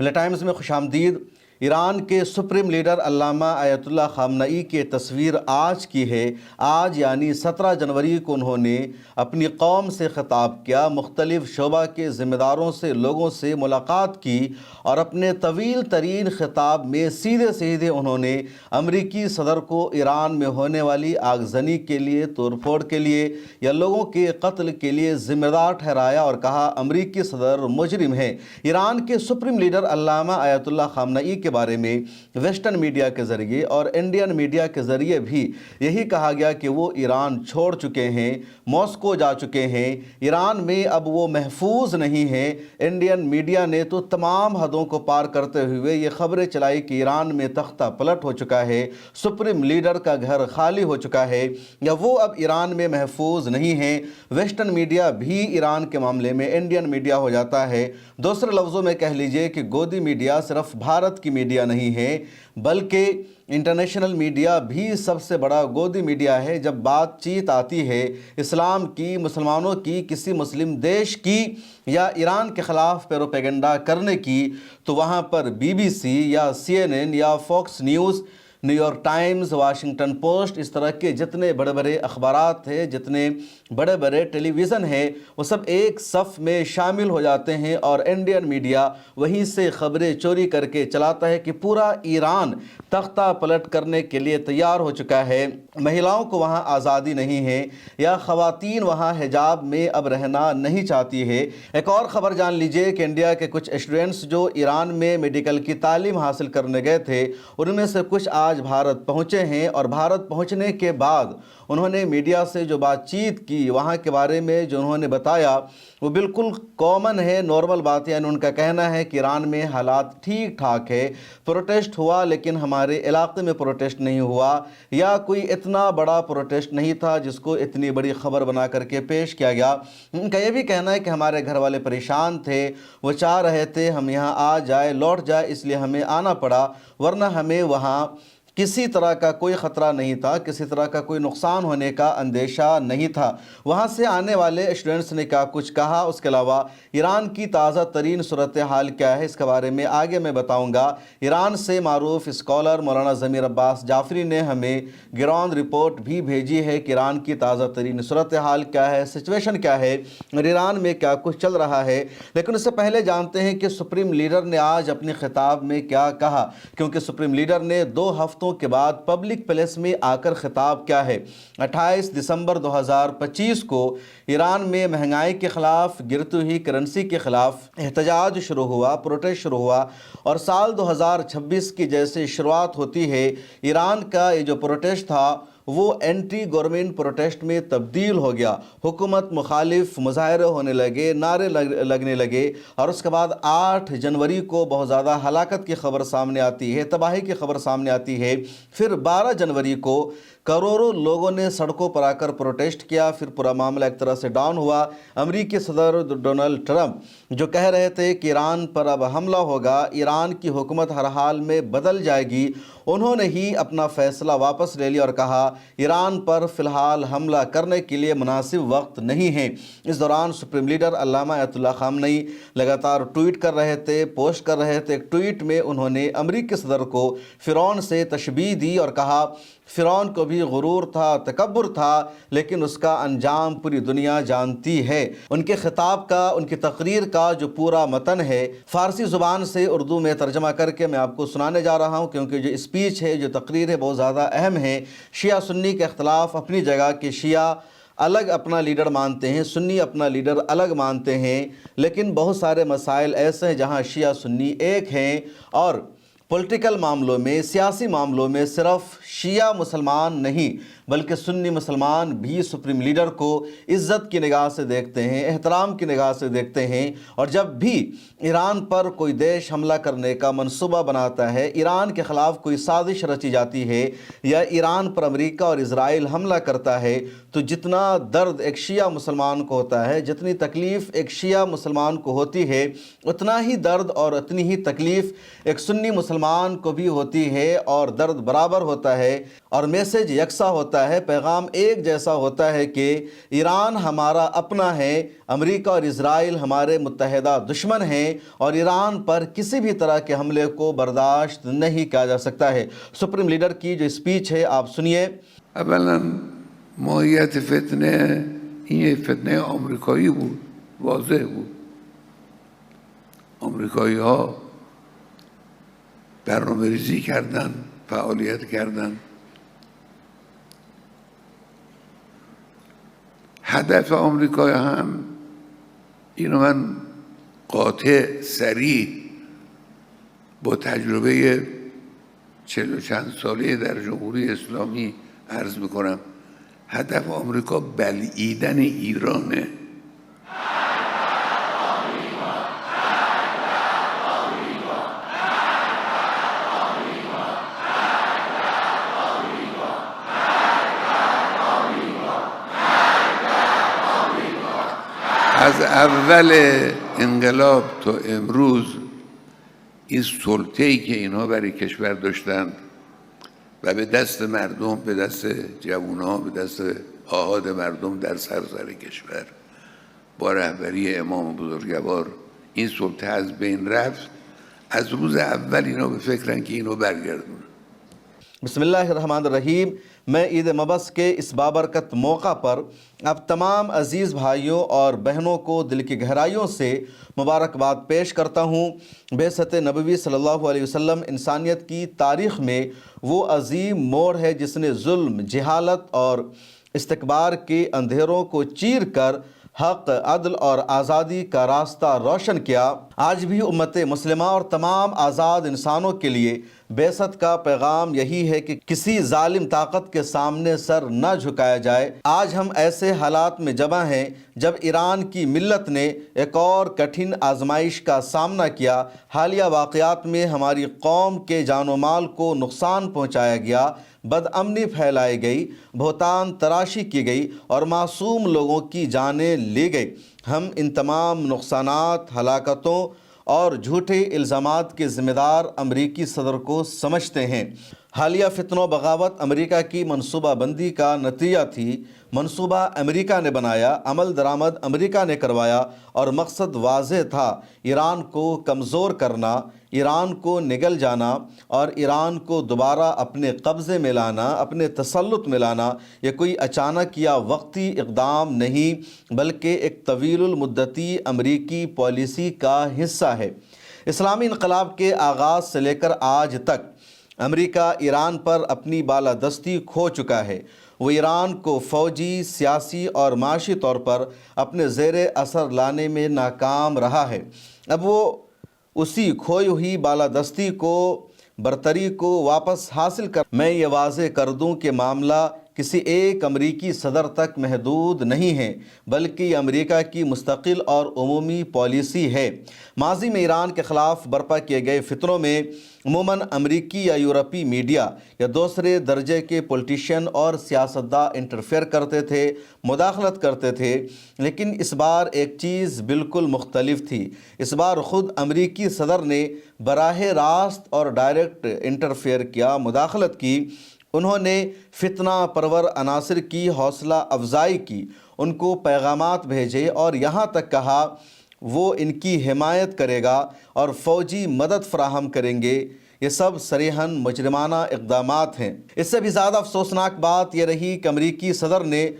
ملت ٹائمز میں خوش آمدید۔ ایران کے سپریم لیڈر علامہ آیت اللہ خامنئی کی تصویر آج کی ہے۔ آج یعنی 17 جنوری کو انہوں نے اپنی قوم سے خطاب کیا، مختلف شعبہ کے ذمہ داروں سے، لوگوں سے ملاقات کی اور اپنے طویل ترین خطاب میں سیدھے سیدھے انہوں نے امریکی صدر کو ایران میں ہونے والی آگزنی کے لیے، توڑ پھوڑ کے لیے یا لوگوں کے قتل کے لیے ذمہ دار ٹھہرایا اور کہا امریکی صدر مجرم ہے۔ ایران کے سپریم لیڈر علامہ آیت اللہ خامنئی کے بارے میں ویسٹرن میڈیا کے ذریعے اور انڈین میڈیا کے ذریعے بھی یہی کہا گیا کہ وہ ایران چھوڑ چکے ہیں، ماسکو جا چکے ہیں، ایران میں اب وہ محفوظ نہیں ہیں۔ انڈین میڈیا نے تو تمام حدوں کو پار کرتے ہوئے یہ خبریں چلائی کہ ایران میں تختہ پلٹ ہو چکا ہے، سپریم لیڈر کا گھر خالی ہو چکا ہے یا وہ اب ایران میں محفوظ نہیں ہیں۔ ویسٹرن میڈیا بھی ایران کے معاملے میں انڈین میڈیا ہو جاتا ہے۔ دوسرے لفظوں میں کہہ لیجئے کہ گودی میڈیا صرف بھارت کی میڈیا نہیں ہے بلکہ انٹرنیشنل میڈیا بھی سب سے بڑا گودی میڈیا ہے۔ جب بات چیت آتی ہے اسلام کی، مسلمانوں کی، کسی مسلم دیش کی یا ایران کے خلاف پروپیگنڈا کرنے کی، تو وہاں پر BBC یا CNN یا Fox News, New York Times, Washington Post, اس طرح کے جتنے بڑے بڑے اخبارات ہیں، جتنے بڑے بڑے ٹیلی ویژن ہیں، وہ سب ایک صف میں شامل ہو جاتے ہیں اور انڈین میڈیا وہیں سے خبریں چوری کر کے چلاتا ہے کہ پورا ایران تختہ پلٹ کرنے کے لیے تیار ہو چکا ہے، مہیلاؤں کو وہاں آزادی نہیں ہے یا خواتین وہاں حجاب میں اب رہنا نہیں چاہتی ہے۔ ایک اور خبر جان لیجئے کہ انڈیا کے کچھ اسٹوڈنٹس جو ایران میں میڈیکل کی تعلیم حاصل کرنے گئے تھے، ان میں سے کچھ آج بھارت پہنچے ہیں اور بھارت پہنچنے کے بعد انہوں نے میڈیا سے جو بات چیت کی، وہاں کے بارے میں جو انہوں نے بتایا وہ بالکل کامن ہے، نارمل بات ہے۔ یعنی ان کا کہنا ہے کہ ایران میں حالات ٹھیک ٹھاک ہے، پروٹیسٹ ہوا لیکن ہمارے علاقے میں پروٹیسٹ نہیں ہوا، یا کوئی اتنا بڑا پروٹیسٹ نہیں تھا جس کو اتنی بڑی خبر بنا کر کے پیش کیا گیا۔ ان کا یہ بھی کہنا ہے کہ ہمارے گھر والے پریشان تھے، وہ چاہ رہے تھے ہم یہاں آ جائے، لوٹ جائے، اس لیے ہمیں آنا پڑا، ورنہ ہمیں وہاں کسی طرح کا کوئی خطرہ نہیں تھا، کسی طرح کا کوئی نقصان ہونے کا اندیشہ نہیں تھا۔ وہاں سے آنے والے اسٹوڈنٹس نے کیا کچھ کہا، اس کے علاوہ ایران کی تازہ ترین صورتحال کیا ہے، اس کے بارے میں آگے میں بتاؤں گا۔ ایران سے معروف اسکالر مولانا ضمیر عباس جعفری نے ہمیں گراؤنڈ رپورٹ بھی بھیجی ہے کہ ایران کی تازہ ترین صورتحال کیا ہے، سچویشن کیا ہے اور ایران میں کیا کچھ چل رہا ہے۔ لیکن اس سے پہلے جانتے ہیں کہ سپریم لیڈر نے آج اپنے خطاب میں کیا کہا، کیونکہ سپریم لیڈر نے 2 ہفتوں کے بعد پبلک پلیس میں آ کر خطاب کیا ہے۔ 28 دسمبر 2025 کو ایران میں مہنگائی کے خلاف، گرتی ہوئی کرنسی کے خلاف احتجاج شروع ہوا، پروٹیسٹ شروع ہوا اور سال 2026 کی جیسے شروعات ہوتی ہے، ایران کا یہ جو پروٹیسٹ تھا وہ اینٹی گورنمنٹ پروٹیسٹ میں تبدیل ہو گیا۔ حکومت مخالف مظاہرے ہونے لگے، نعرے لگنے لگے اور اس کے بعد 8 جنوری کو بہت زیادہ ہلاکت کی خبر سامنے آتی ہے، تباہی کی خبر سامنے آتی ہے۔ پھر 12 جنوری کو کروڑوں لوگوں نے سڑکوں پر آ کر پروٹیسٹ کیا، پھر پورا معاملہ ایک طرح سے ڈاؤن ہوا۔ امریکی صدر ڈونلڈ ٹرمپ جو کہہ رہے تھے کہ ایران پر اب حملہ ہوگا، ایران کی حکومت ہر حال میں بدل جائے گی، انہوں نے ہی اپنا فیصلہ واپس لے لیا اور کہا ایران پر فی الحال حملہ کرنے کے لیے مناسب وقت نہیں ہے۔ اس دوران سپریم لیڈر علامہ آیت اللہ خامنئی لگاتار ٹویٹ کر رہے تھے، پوسٹ کر رہے تھے۔ ایک ٹویٹ میں انہوں نے امریکی صدر کو فرعون سے تشبیہ دی اور کہا فرعون کو بھی غرور تھا، تکبر تھا، لیکن اس کا انجام پوری دنیا جانتی ہے۔ ان کے خطاب کا، ان کی تقریر کا جو پورا متن ہے فارسی زبان سے اردو میں ترجمہ کر کے میں آپ کو سنانے جا رہا ہوں، کیونکہ جو اسپیچ ہے، جو تقریر ہے، بہت زیادہ اہم ہے۔ شیعہ سنی کے اختلاف اپنی جگہ، کہ شیعہ الگ اپنا لیڈر مانتے ہیں، سنی اپنا لیڈر الگ مانتے ہیں، لیکن بہت سارے مسائل ایسے ہیں جہاں شیعہ سنی ایک ہیں اور پولیٹیکل معاملوں میں، سیاسی معاملوں میں صرف شیعہ مسلمان نہیں بلکہ سنی مسلمان بھی سپریم لیڈر کو عزت کی نگاہ سے دیکھتے ہیں، احترام کی نگاہ سے دیکھتے ہیں، اور جب بھی ایران پر کوئی دیش حملہ کرنے کا منصوبہ بناتا ہے، ایران کے خلاف کوئی سازش رچی جاتی ہے یا ایران پر امریکہ اور اسرائیل حملہ کرتا ہے، تو جتنا درد ایک شیعہ مسلمان کو ہوتا ہے، جتنی تکلیف ایک شیعہ مسلمان کو ہوتی ہے، اتنا ہی درد اور اتنی ہی تکلیف ایک سنی مسلمان کو بھی ہوتی ہے اور درد برابر ہوتا ہے۔ اور میسیج یکساں ہوتا ہے، پیغام ایک جیسا ہوتا ہے کہ ایران ہمارا اپنا ہے، امریکہ اور اسرائیل ہمارے متحدہ دشمن ہیں اور ایران پر کسی بھی طرح کے حملے کو برداشت نہیں کیا جا سکتا ہے۔ سپریم لیڈر کی جو اسپیچ ہے آپ سنیے۔ اولا ماهیت فتنه این فتنه آمریکایی بود، واضح بود. آمریکایی ها برنامه ریزی کردن، فعالیت کردن. هدف آمریکایی هم اینو من قاطع سریع با تجربه 40 و چند ساله در جمهوری اسلامی عرض میکنم، هدف آمریکا بلعیدن ایرانه. از اول انقلاب تا امروز این سلطه‌ای که اینها برای کشور داشتن و به دست مردم، به دست جوان‌ها، به دست آحاد مردم در سراسر کشور با رهبری امام بزرگوار این سلطه از بین رفت. از روز اول اینا به فکرن که اینو برگردونن. بسم اللہ الرحمن الرحیم۔ میں عید مبعث کے اس بابرکت موقع پر اب تمام عزیز بھائیوں اور بہنوں کو دل کی گہرائیوں سے مبارکباد پیش کرتا ہوں۔ بعثت نبوی صلی اللہ علیہ وسلم انسانیت کی تاریخ میں وہ عظیم موڑ ہے جس نے ظلم، جہالت اور استکبار کے اندھیروں کو چیر کر حق، عدل اور آزادی کا راستہ روشن کیا۔ آج بھی امت مسلمہ اور تمام آزاد انسانوں کے لیے بعثت کا پیغام یہی ہے کہ کسی ظالم طاقت کے سامنے سر نہ جھکایا جائے۔ آج ہم ایسے حالات میں جمع ہیں جب ایران کی ملت نے ایک اور کٹھن آزمائش کا سامنا کیا۔ حالیہ واقعات میں ہماری قوم کے جان و مال کو نقصان پہنچایا گیا، بد امنی پھیلائی گئی، بہتان تراشی کی گئی اور معصوم لوگوں کی جانیں لی گئی۔ ہم ان تمام نقصانات، ہلاکتوں اور جھوٹے الزامات کے ذمہ دار امریکی صدر کو سمجھتے ہیں۔ حالیہ فتنہ و بغاوت امریکہ کی منصوبہ بندی کا نتیجہ تھی۔ منصوبہ امریکہ نے بنایا، عمل درآمد امریکہ نے کروایا اور مقصد واضح تھا: ایران کو کمزور کرنا، ایران کو نگل جانا اور ایران کو دوبارہ اپنے قبضے میں لانا، اپنے تسلط میں لانا۔ یہ کوئی اچانک یا وقتی اقدام نہیں بلکہ ایک طویل المدتی امریکی پالیسی کا حصہ ہے۔ اسلامی انقلاب کے آغاز سے لے کر آج تک امریکہ ایران پر اپنی بالادستی کھو چکا ہے۔ وہ ایران کو فوجی، سیاسی اور معاشی طور پر اپنے زیر اثر لانے میں ناکام رہا ہے۔ اب وہ اسی کھوئی ہوئی بالادستی کو، برتری کو واپس حاصل کر۔ میں یہ واضح کر دوں کہ معاملہ کسی ایک امریکی صدر تک محدود نہیں ہے بلکہ یہ امریکہ کی مستقل اور عمومی پالیسی ہے۔ ماضی میں ایران کے خلاف برپا کیے گئے فتنوں میں عموماً امریکی یا یورپی میڈیا یا دوسرے درجے کے پولیٹیشین اور سیاستداں انٹرفیئر کرتے تھے، مداخلت کرتے تھے، لیکن اس بار ایک چیز بالکل مختلف تھی۔ اس بار خود امریکی صدر نے براہ راست اور ڈائریکٹ انٹرفیئر کیا، مداخلت کی۔ انہوں نے فتنہ پرور عناصر کی حوصلہ افزائی کی، ان کو پیغامات بھیجے اور یہاں تک کہا وہ ان کی حمایت کرے گا اور فوجی مدد فراہم کریں گے۔ یہ سب صریحاً مجرمانہ اقدامات ہیں۔ اس سے بھی زیادہ افسوسناک بات یہ رہی کہ امریکی صدر نے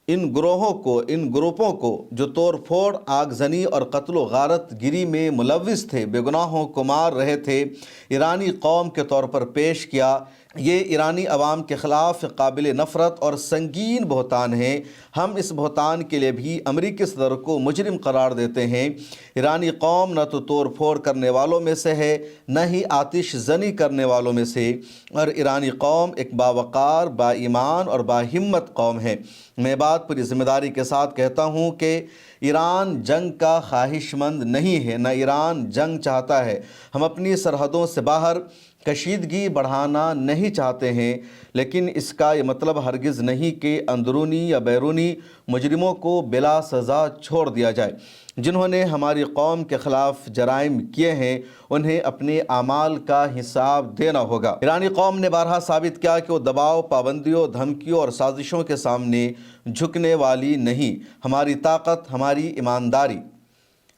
ان گروہوں کو، ان گروپوں کو جو توڑ پھوڑ، آگزنی اور قتل و غارت گری میں ملوث تھے، بے گناہوں کو مار رہے تھے، ایرانی قوم کے طور پر پیش کیا۔ یہ ایرانی عوام کے خلاف قابل نفرت اور سنگین بہتان ہے۔ ہم اس بہتان کے لیے بھی امریکی صدر کو مجرم قرار دیتے ہیں۔ ایرانی قوم نہ تو توڑ پھوڑ کرنے والوں میں سے ہے، نہ ہی آتش زنی کرنے والوں میں سے، اور ایرانی قوم ایک باوقار، با ایمان اور با ہمت قوم ہے۔ میں بات پوری ذمہ داری کے ساتھ کہتا ہوں کہ ایران جنگ کا خواہش مند نہیں ہے، نہ ایران جنگ چاہتا ہے۔ ہم اپنی سرحدوں سے باہر کشیدگی بڑھانا نہیں چاہتے ہیں، لیکن اس کا یہ مطلب ہرگز نہیں کہ اندرونی یا بیرونی مجرموں کو بلا سزا چھوڑ دیا جائے۔ جنہوں نے ہماری قوم کے خلاف جرائم کیے ہیں انہیں اپنے اعمال کا حساب دینا ہوگا۔ ایرانی قوم نے بارہا ثابت کیا کہ وہ دباؤ، پابندیوں، دھمکیوں اور سازشوں کے سامنے جھکنے والی نہیں۔ ہماری طاقت، ہماری ایمانداری،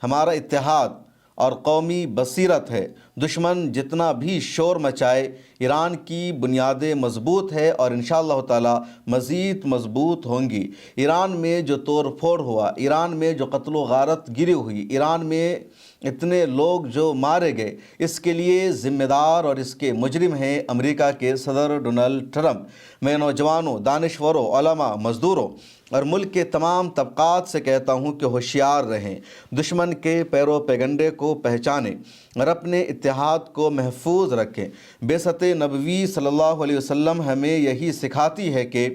ہمارا اتحاد اور قومی بصیرت ہے۔ دشمن جتنا بھی شور مچائے، ایران کی بنیادیں مضبوط ہے اور انشاءاللہ تعالی مزید مضبوط ہوں گی۔ ایران میں جو توڑ پھوڑ ہوا، ایران میں جو قتل و غارت گری ہوئی، ایران میں اتنے لوگ جو مارے گئے، اس کے لیے ذمہ دار اور اس کے مجرم ہیں امریکہ کے صدر ڈونلڈ ٹرمپ۔ میں نوجوانوں، دانشوروں، علماء، مزدوروں اور ملک کے تمام طبقات سے کہتا ہوں کہ ہوشیار رہیں، دشمن کے پیرو پیگنڈے کو پہچانیں اور اپنے اتحاد کو محفوظ رکھیں۔ بعثت نبوی صلی اللہ علیہ وسلم ہمیں یہی سکھاتی ہے کہ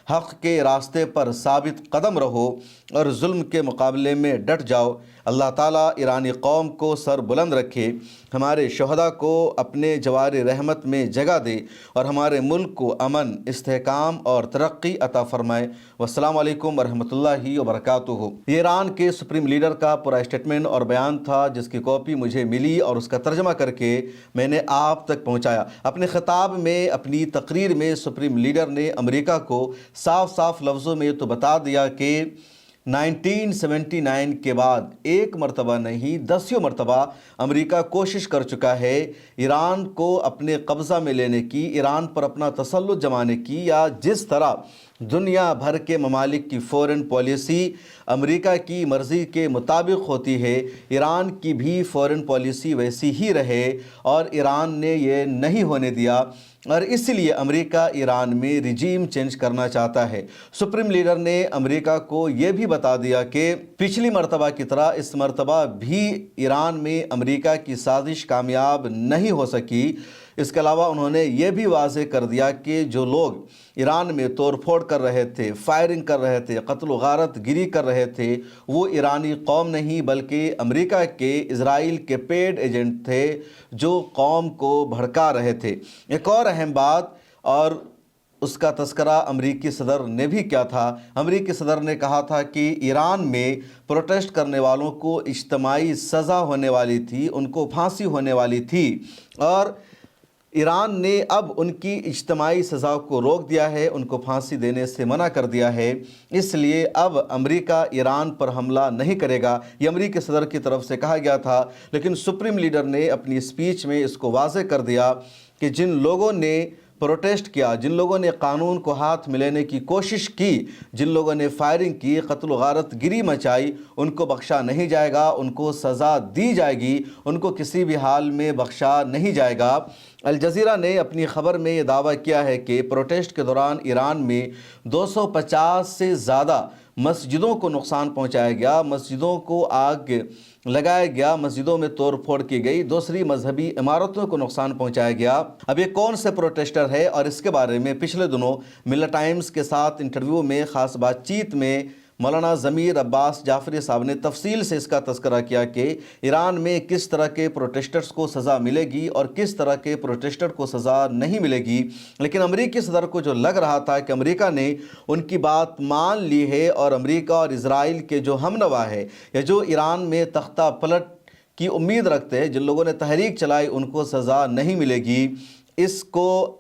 حق کے راستے پر ثابت قدم رہو اور ظلم کے مقابلے میں ڈٹ جاؤ۔ اللہ تعالیٰ ایرانی قوم کو سر بلند رکھے، ہمارے شہداء کو اپنے جوار رحمت میں جگہ دے اور ہمارے ملک کو امن، استحکام اور ترقی عطا فرمائے۔ والسلام علیکم ورحمۃ اللہ وبرکاتہ۔ یہ ایران کے سپریم لیڈر کا پورا اسٹیٹمنٹ اور بیان تھا، جس کی کاپی مجھے ملی اور اس کا ترجمہ کر کے میں نے آپ تک پہنچایا۔ اپنے خطاب میں، اپنی تقریر میں سپریم لیڈر نے امریکہ کو صاف صاف لفظوں میں تو بتا دیا کہ 1979 کے بعد ایک مرتبہ نہیں 10 مرتبہ امریکہ کوشش کر چکا ہے ایران کو اپنے قبضہ میں لینے کی، ایران پر اپنا تسلط جمانے کی، یا جس طرح دنیا بھر کے ممالک کی فورن پالیسی امریکہ کی مرضی کے مطابق ہوتی ہے، ایران کی بھی فورن پالیسی ویسی ہی رہے، اور ایران نے یہ نہیں ہونے دیا، اور اس لیے امریکہ ایران میں رجیم چینج کرنا چاہتا ہے۔ سپریم لیڈر نے امریکہ کو یہ بھی بتا دیا کہ پچھلی مرتبہ کی طرح اس مرتبہ بھی ایران میں امریکہ کی سازش کامیاب نہیں ہو سکی۔ اس کے علاوہ انہوں نے یہ بھی واضح کر دیا کہ جو لوگ ایران میں توڑ پھوڑ کر رہے تھے، فائرنگ کر رہے تھے، قتل و غارت گری کر رہے تھے، وہ ایرانی قوم نہیں بلکہ امریکہ کے، اسرائیل کے پیڈ ایجنٹ تھے جو قوم کو بھڑکا رہے تھے۔ ایک اور اہم بات، اور اس کا تذکرہ امریکی صدر نے بھی کیا تھا۔ امریکی صدر نے کہا تھا کہ ایران میں پروٹیسٹ کرنے والوں کو اجتماعی سزا ہونے والی تھی، ان کو پھانسی ہونے والی تھی، اور ایران نے اب ان کی اجتماعی سزا کو روک دیا ہے، ان کو پھانسی دینے سے منع کر دیا ہے۔ اس لیے اب امریکہ ایران پر حملہ نہیں کرے گا، یہ امریکی صدر کی طرف سے کہا گیا تھا، لیکن سپریم لیڈر نے اپنی اسپیچ میں اس کو واضح کر دیا کہ جن لوگوں نے پروٹیسٹ کیا، جن لوگوں نے قانون کو ہاتھ میں لینے کی کوشش کی، جن لوگوں نے فائرنگ کی، قتل و غارت گری مچائی، ان کو بخشا نہیں جائے گا، ان کو سزا دی جائے گی، ان کو کسی بھی حال میں بخشا نہیں جائے گا۔ الجزیرہ نے اپنی خبر میں یہ دعویٰ کیا ہے کہ پروٹیسٹ کے دوران ایران میں 250 سے زیادہ مسجدوں کو نقصان پہنچایا گیا، مسجدوں کو آگ لگایا گیا، مسجدوں میں توڑ پھوڑ کی گئی، دوسری مذہبی عمارتوں کو نقصان پہنچایا گیا۔ اب یہ کون سے پروٹیسٹر ہے، اور اس کے بارے میں پچھلے دنوں ملر ٹائمز کے ساتھ انٹرویو میں، خاص بات چیت میں، مولانا ضمیر عباس جعفری صاحب نے تفصیل سے اس کا تذکرہ کیا کہ ایران میں کس طرح کے پروٹیسٹرز کو سزا ملے گی اور کس طرح کے پروٹیسٹر کو سزا نہیں ملے گی۔ لیکن امریکی صدر کو جو لگ رہا تھا کہ امریکہ نے ان کی بات مان لی ہے، اور امریکہ اور اسرائیل کے جو ہمنوا ہے، یا جو ایران میں تختہ پلٹ کی امید رکھتے ہیں، جن لوگوں نے تحریک چلائی، ان کو سزا نہیں ملے گی، اس کو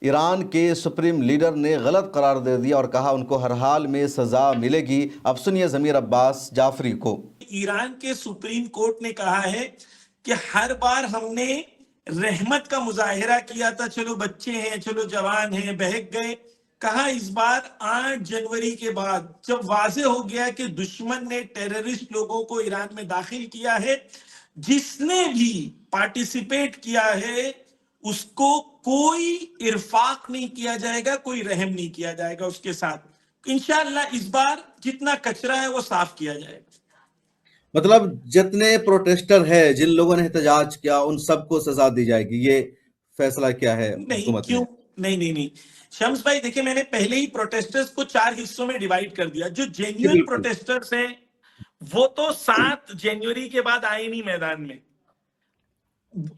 ایران کے سپریم لیڈر نے غلط قرار دے دیا اور کہا ان کو ہر حال میں سزا ملے گی۔ اب سنیے ضمیر عباس جعفری کو۔ ایران کے سپریم کورٹ نے کہا ہے کہ ہر بار ہم نے رحمت کا مظاہرہ کیا تھا، چلو بچے ہیں، چلو جوان ہیں، بہک گئے، کہا اس بار 8 جنوری کے بعد جب واضح ہو گیا کہ دشمن نے ٹیررسٹ لوگوں کو ایران میں داخل کیا ہے، جس نے بھی پارٹیسپیٹ کیا ہے اس کو کوئی ارفاق نہیں کیا جائے گا، کوئی رحم نہیں کیا جائے گا اس کے ساتھ۔ انشاءاللہ اس بار جتنا کچرا ہے وہ صاف کیا جائے گا۔ مطلب جتنے پروٹیسٹر ہیں، جن لوگوں نے احتجاج کیا، ان سب کو سزا دی جائے گی، یہ فیصلہ کیا ہے حکومت نے؟ نہیں شمس بھائی دیکھیں، میں نے پہلے ہی پروٹیسٹرز کو 4 حصوں میں ڈیوائیڈ کر دیا۔ جو جینیوئن پروٹیسٹرز ہیں وہ تو 7 جنوری کے بعد آئے نہیں میدان میں،